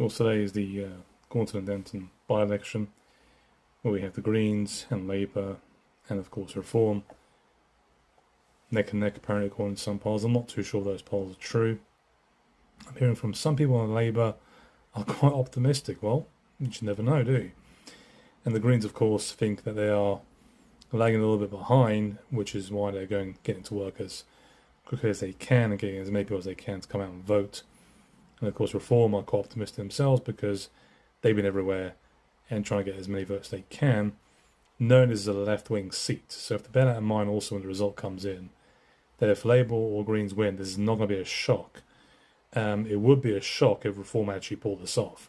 course, today is the Gorton and Denton by-election, where we have the Greens and Labour, and of course Reform, neck and neck apparently according to some polls. I'm not too sure those polls are true. I'm hearing from some people on Labour are quite optimistic. Well, you just never know, do you? And the Greens, of course, think that they are lagging a little bit behind, which is why they're getting to work as quickly as they can and getting as many people as they can to come out and vote. And of course, Reform are quite optimistic themselves because they've been everywhere and trying to get as many votes as they can, knowing this is a left-wing seat. So if to bear that in mind also when the result comes in, that if Labour or Greens win, this is not going to be a shock. It would be a shock if Reform actually pulled this off.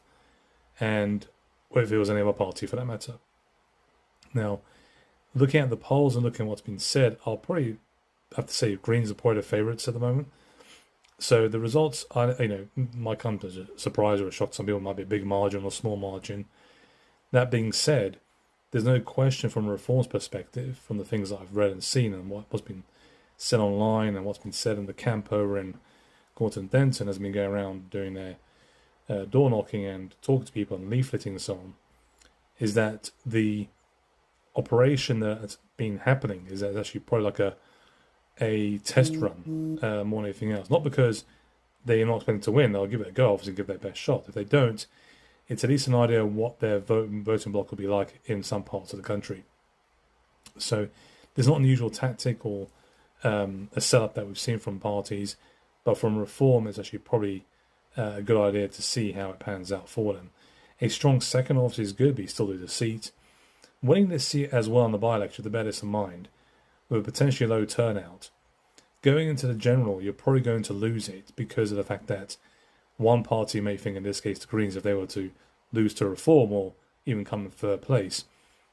And if it was any other party for that matter. Now, looking at the polls and looking at what's been said, I'll probably have to say Greens are probably the favourites at the moment. So the results, might come as a surprise or a shock to some people. It might be a big margin or a small margin. That being said, there's no question from a Reform's perspective, from the things that I've read and seen and what's been said online and what's been said in the camp over in Gorton and Denton has been going around doing their door knocking and talking to people and leafleting and so on, is that the operation that's been happening is actually probably like a test run more than anything else. Not because they are not expecting to win, they'll give it a go, obviously give their best shot. If they don't, it's at least an idea of what their voting bloc will be like in some parts of the country. So there's not an unusual tactic or a setup that we've seen from parties, but from Reform, it's actually probably a good idea to see how it pans out for them. A strong second obviously is good, but you still lose a seat. Winning this seat as well in the by-election, to bear this in mind, with a potentially low turnout, going into the general, you're probably going to lose it because of the fact that one party may think, in this case the Greens, if they were to lose to Reform or even come in third place,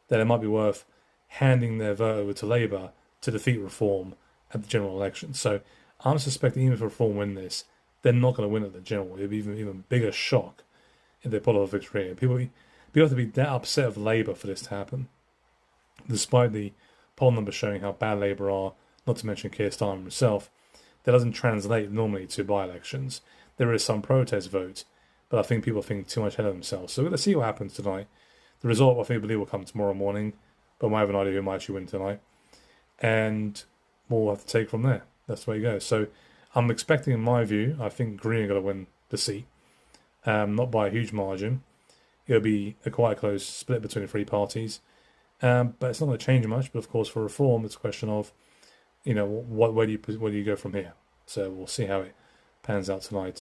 that it might be worth handing their vote over to Labour to defeat Reform at the general election. So I'm suspecting even if Reform win this, they're not going to win at the general. It'll be even bigger shock if they pull off a victory. People have to be that upset of Labour for this to happen, despite the poll numbers showing how bad Labour are, not to mention Keir Starmer himself. That doesn't translate normally to by-elections. There is some protest vote, but I think people think too much ahead of themselves. So we're going to see what happens tonight. The result, I believe, will come tomorrow morning, but I have an idea who might actually win tonight. And we'll have to take from there. That's the way it goes. So I'm expecting, in my view, I think Green are going to win the seat. Not by a huge margin. It'll be a quite close split between the three parties. But it's not going to change much. But of course, for Reform, it's a question of, where do you go from here? So we'll see how it pans out tonight.